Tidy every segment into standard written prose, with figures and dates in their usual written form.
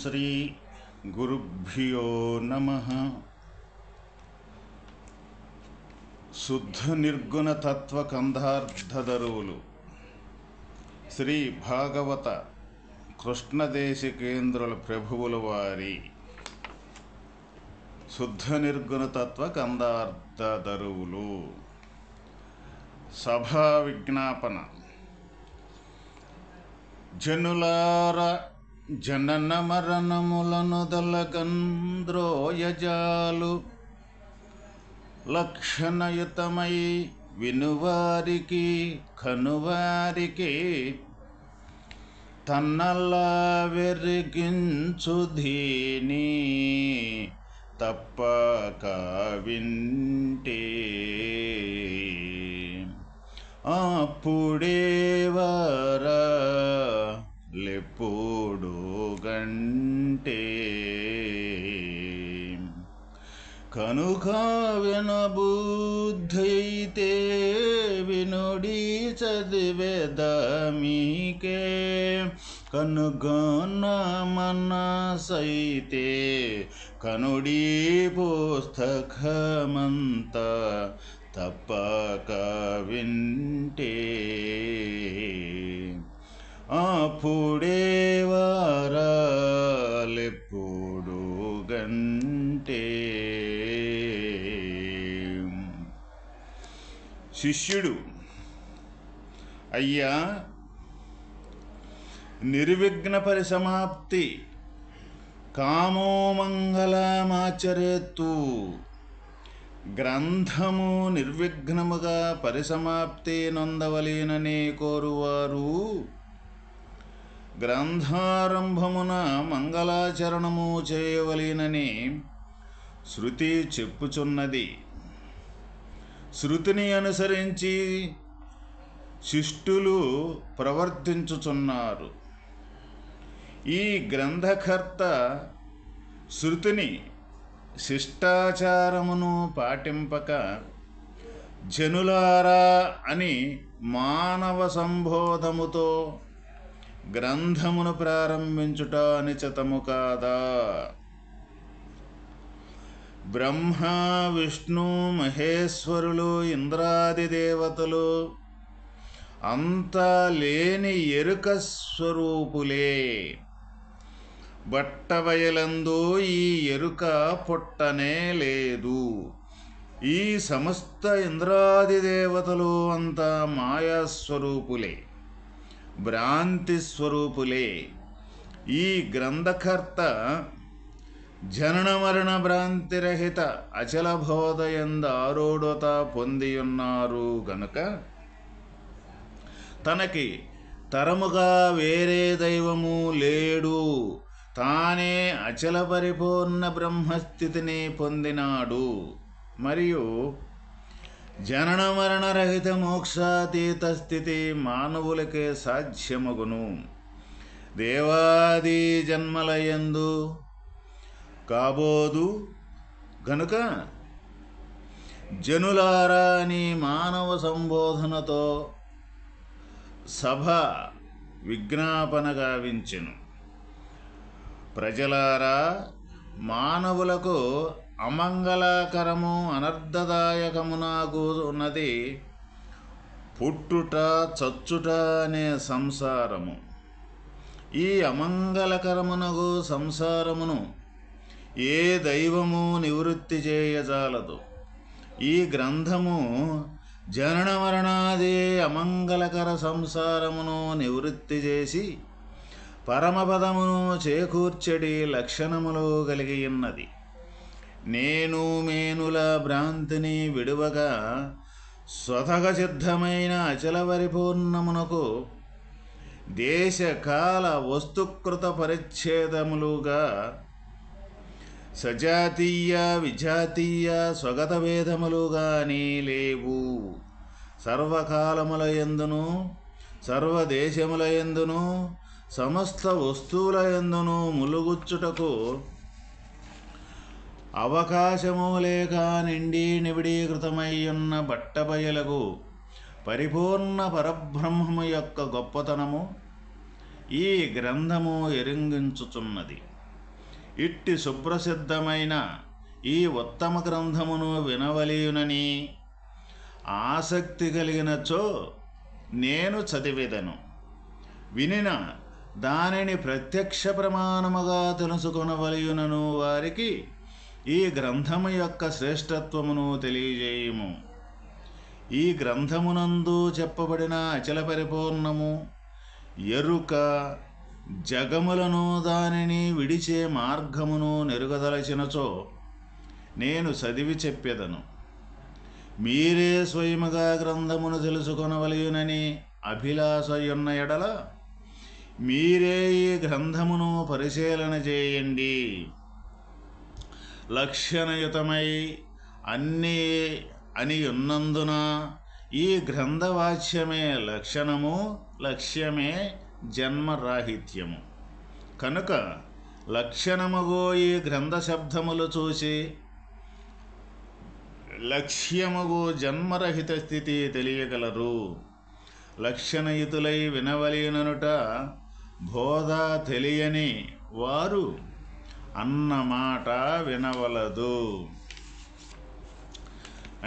శ్రీ గురుభ్యో నమః. శుద్ధ నిర్గుణ తత్వ కందార్థధరువులు శ్రీ భాగవత కృష్ణదేశికేంద్రుల ప్రభువుల వారి శుద్ధ నిర్గుణ తత్వ కందార్థధరువులు సభా విజ్ఞాపన. జనులార జనన మరణములను దొలగంద్రోయజాలు లక్షణయుతమై వినువారికి కనువారికి తన్నలా వెరిగించు ధీని తప్పక వింటే అప్పుడే వారా లెప్పుడు గంటే కనుక వినబుద్ధైతే వినుడి చదివేదమీకే కనుగొన్న మనసైతే కనుడి పుస్తకమంత తప్పక వింటే అప్పుడే వారాలెప్పుడు గంటే. శిష్యుడు: అయ్యా, నిర్విఘ్న పరిసమాప్తి కామో మంగళమాచరేత్తు. గ్రంథము నిర్విఘ్నముగా పరిసమాప్తి నొందవలేననే కోరువారు గ్రంథారంభమున మంగళాచరణము చేయవలేనని శృతి చెప్పుచున్నది. శృతిని అనుసరించి శిష్టులు ప్రవర్తించుచున్నారు. ఈ గ్రంథకర్త శృతిని శిష్టాచారమును పాటింపక జనులారా అని మానవ సంబోధముతో గ్రంథమును ప్రారంభించుట అనుచితము కాదా? బ్రహ్మ, విష్ణు, మహేశ్వరులు, ఇంద్రాది దేవతలు అంతా లేని ఎరుక స్వరూపులే. బట్టబయలందు ఈ ఎరుక పుట్టనే లేదు. ఈ సమస్త ఇంద్రాది దేవతలు అంతా మాయాస్వరూపులే, భ్రాంతి స్వరూపులే. ఈ గ్రంథకర్త జనన మరణ భ్రాంతిరహిత అచల బోధయందు ఆరూఢత పొందియున్నారు గనుక తనకి తరముగా వేరే దైవము లేడు. తానే అచల పరిపూర్ణ బ్రహ్మస్థితిని పొందినాడు. మరియు జనన మరణరహిత మోక్షాతీత స్థితి మానవులకే సాధ్యమగును. దేవాది జన్మలయందు కాబోదు గనుక జనులారా అని మానవ సంబోధనతో సభ విజ్ఞాపన గావించెను. ప్రజలారా, మానవులకు అమంగళకరము అనర్థదాయకమునాగు ఉన్నది పుట్టుట చచ్చుట అనే సంసారము. ఈ అమంగళకరమునగు సంసారమును ఏ దైవము నివృత్తి చేయజాలదు. ఈ గ్రంథము జనన మరణాది అమంగళకర సంసారమును నివృత్తి చేసి పరమపదమును చేకూర్చడి లక్షణములు కలిగి ఉన్నది. నేను మేనుల భ్రాంతిని విడువగా స్వతగ సిద్ధమైన అచల పరిపూర్ణమునకు దేశకాల వస్తుకృత పరిచ్ఛేదములుగా సజాతీయ విజాతీయ స్వగత భేదములుగాని లేవు. సర్వకాలముల యందును సర్వదేశముల యందును సమస్త వస్తువుల యందును ములుగుచ్చుటకు అవకాశము లేక నిండి నిబిడీకృతమయ్యున్న బట్టబయలకు పరిపూర్ణ పరబ్రహ్మము యొక్క గొప్పతనము ఈ గ్రంథము ఎరింగించుచున్నది. ఇట్టి సుప్రసిద్ధమైన ఈ ఉత్తమ గ్రంథమును వినవలయునని ఆసక్తి కలిగినచో నేను చదివేదను. వినిన దానిని ప్రత్యక్ష ప్రమాణముగా తెలుసుకొనవలయునను వారికి ఈ గ్రంథము యొక్క శ్రేష్టత్వమును తెలియజేయుము. ఈ గ్రంథమునందు చెప్పబడిన అచల పరిపూర్ణము ఎరుక జగములను దానిని విడిచే మార్గమును నెరుగదలచినచో నేను చదివి చెప్పెదను. మీరే స్వయముగా గ్రంథమును తెలుసుకొనవలయునని అభిలాషయున్న ఎడల మీరే ఈ గ్రంథమును పరిశీలన చేయండి. లక్షణయుతమై అన్నీ అని ఉన్నందున ఈ గ్రంథవాచ్యమే లక్షణము, లక్ష్యమే జన్మరాహిత్యము. కనుక లక్షణముగో ఈ గ్రంథ శబ్దములు చూసి లక్ష్యముగు జన్మరహిత స్థితి తెలియగలరు. లక్షణయుతులై వినవలెననుట బోధ తెలియని వారు అన్నమాట వినవలదు.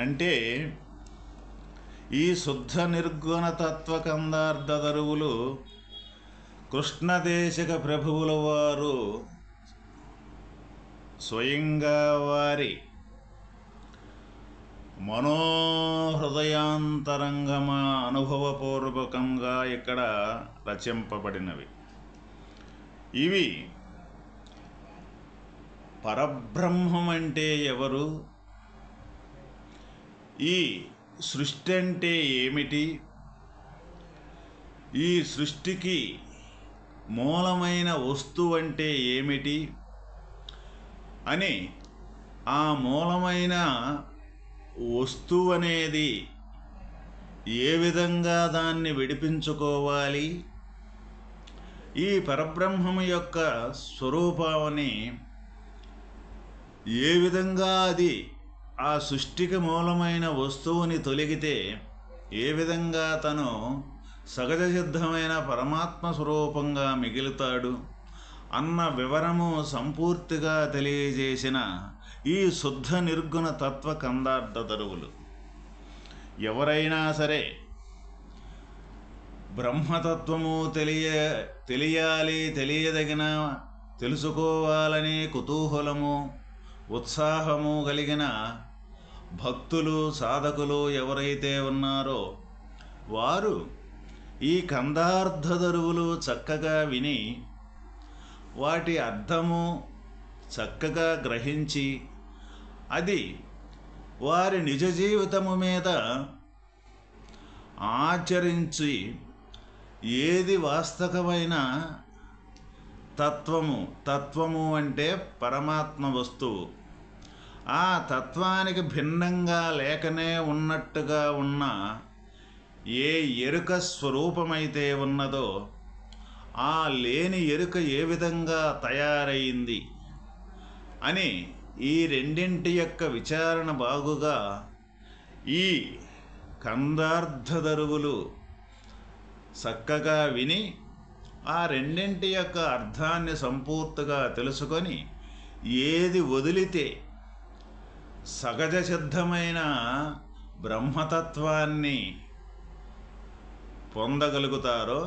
అంటే ఈ శుద్ధ నిర్గుణ తత్వకందార్థదరువులు కృష్ణదేశిక ప్రభువుల వారు స్వయంగా వారి మనోహృదయాంతరంగమా అనుభవపూర్వకంగా ఇక్కడ రచింపబడినవి. ఇవి పరబ్రహ్మం అంటే ఎవరు, ఈ సృష్టి అంటే ఏమిటి, ఈ సృష్టికి మూలమైన వస్తువు అంటే ఏమిటి అని, ఆ మూలమైన వస్తువు అనేది ఏ విధంగా దాన్ని విడిపించుకోవాలి, ఈ పరబ్రహ్మము యొక్క స్వరూపాన్ని ఏ విధంగా అది ఆ సృష్టికి మూలమైన వస్తువుని తొలగితే ఏ విధంగా తను సహజ సిద్ధమైన పరమాత్మ స్వరూపంగా మిగులుతాడు అన్న వివరము సంపూర్తిగా తెలియజేసిన ఈ శుద్ధ నిర్గుణ తత్వ కందార్థదరువులు. ఎవరైనా సరే బ్రహ్మతత్వము తెలియాలి, తెలియదగిన, తెలుసుకోవాలని కుతూహలము, ఉత్సాహము కలిగిన భక్తులు, సాధకులు ఎవరైతే ఉన్నారో వారు ఈ కందార్థదరువులు చక్కగా విని వాటి అర్థము చక్కగా గ్రహించి అది వారి నిజ జీవితము మీద ఆచరించి ఏది వాస్తవమైన తత్వము అంటే పరమాత్మ వస్తువు, ఆ తత్వానికి భిన్నంగా లేకనే ఉన్నట్టుగా ఉన్న ఏ ఎరుక స్వరూపమైతే ఉన్నదో ఆ లేని ఎరుక ఏ విధంగా తయారైంది అని ఈ రెండింటి యొక్క విచారణ బాగుగా ఈ కందార్థదరువులు చక్కగా విని ఆ రెండింటి యొక్క అర్థాన్ని సంపూర్తిగా తెలుసుకొని ఏది వదిలితే సహజ సిద్ధమైన బ్రహ్మతత్వాన్ని పొందగలుగుతారో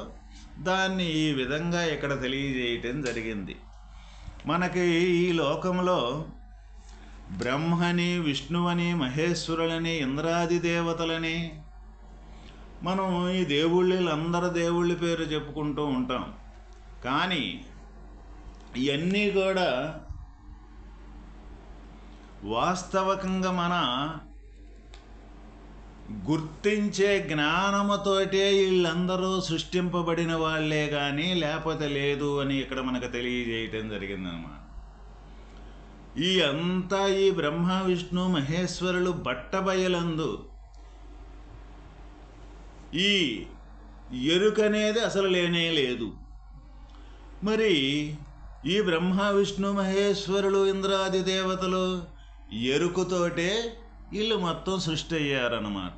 దాన్ని ఈ విధంగా ఇక్కడ తెలియజేయటం జరిగింది. మనకి ఈ లోకంలో బ్రహ్మని, విష్ణువని, మహేశ్వరులని, ఇంద్రాది దేవతలని మనం ఈ అందరి దేవుళ్ళ పేరు చెప్పుకుంటూ ఉంటాం. కానీ ఇవన్నీ కూడా వాస్తవకంగా మన గుర్తించే జ్ఞానముతోటే వీళ్ళందరూ సృష్టింపబడిన వాళ్ళే కానీ లేకపోతే లేదు అని ఇక్కడ మనకు తెలియజేయటం జరిగిందనమాట. ఈ అంతా ఈ బ్రహ్మ, విష్ణు, మహేశ్వరులు బట్టబయలందు ఈ ఎరుకనేది అసలు లేనే లేదు. మరి ఈ బ్రహ్మ, విష్ణు, మహేశ్వరులు, ఇంద్రాది దేవతలు ఎరుకుతోటే వీళ్ళు మొత్తం సృష్టి అయ్యారన్నమాట.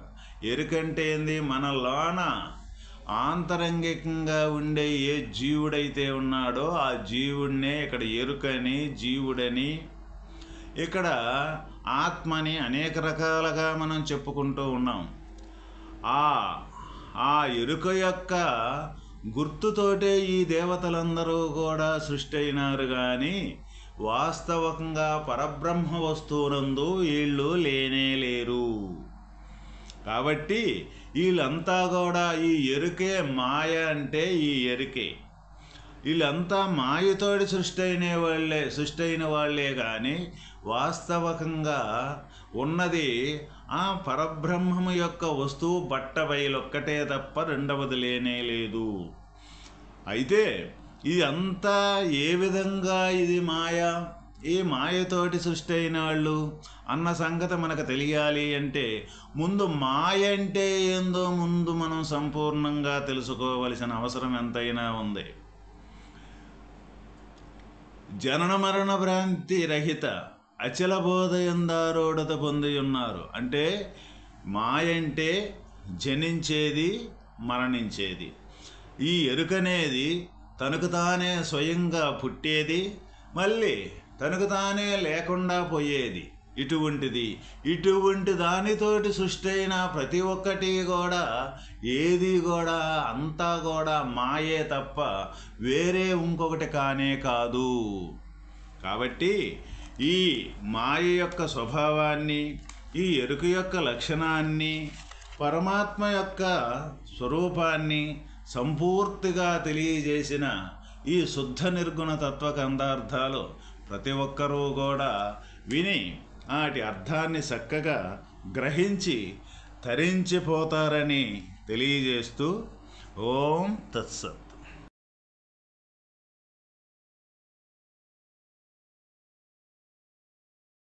ఎరుకంటే ఏంది, మన లోన ఆంతరంగికంగా ఉండే ఏ జీవుడైతే ఉన్నాడో ఆ జీవుడినే ఇక్కడ ఎరుకని, జీవుడని, ఇక్కడ ఆత్మని అనేక రకాలుగా మనం చెప్పుకుంటూ ఉన్నాం. ఆ ఎరుక యొక్క గుర్తుతోటే ఈ దేవతలందరూ కూడా సృష్టి అయినారు, కానీ వాస్తవంగా పరబ్రహ్మ వస్తువునందు వీళ్ళు లేనే లేరు. కాబట్టి వీళ్ళంతా కూడా ఈ ఎరుకే మాయ అంటే ఈ ఎరుకే. వీళ్ళంతా మాయతోటి సృష్టి అయిన వాళ్ళే కానీ వాస్తవకంగా ఉన్నది ఆ పరబ్రహ్మము యొక్క వస్తువు బట్టబయలొక్కటే తప్ప రెండవది లేనే లేదు. అయితే ఇది అంతా ఏ విధంగా ఇది మాయ, ఈ మాయతోటి సృష్టి అయిన వాళ్ళు అన్న సంగతి మనకు తెలియాలి అంటే ముందు మాయ అంటే ఏందో ముందు మనం సంపూర్ణంగా తెలుసుకోవలసిన అవసరం ఎంతైనా ఉంది. జనన మరణ భ్రాంతి రహిత అచల బోధయందారోడత పొంది ఉన్నారు. అంటే మాయ అంటే జనించేది, మరణించేది. ఈ ఎరుకనేది తనకు తానే స్వయంగా పుట్టేది, మళ్ళీ తనకు తానే లేకుండా పోయేది. ఇటువంటి దానితోటి సృష్టి అయిన ప్రతి ఒక్కటి కూడా ఏది కూడా అంతా కూడా మాయే తప్ప వేరే ఇంకొకటి కానే కాదు. కాబట్టి ఈ మాయ యొక్క స్వభావాన్ని, ఈ ఎరుక యొక్క లక్షణాన్ని, పరమాత్మ యొక్క స్వరూపాన్ని సంపూర్తిగా తెలియజేసిన ఈ శుద్ధ నిర్గుణ తత్వకందార్థాలు ప్రతి ఒక్కరూ కూడా విని వాటి అర్థాన్ని చక్కగా గ్రహించి తరించిపోతారని తెలియజేస్తూ ఓం తత్సత్.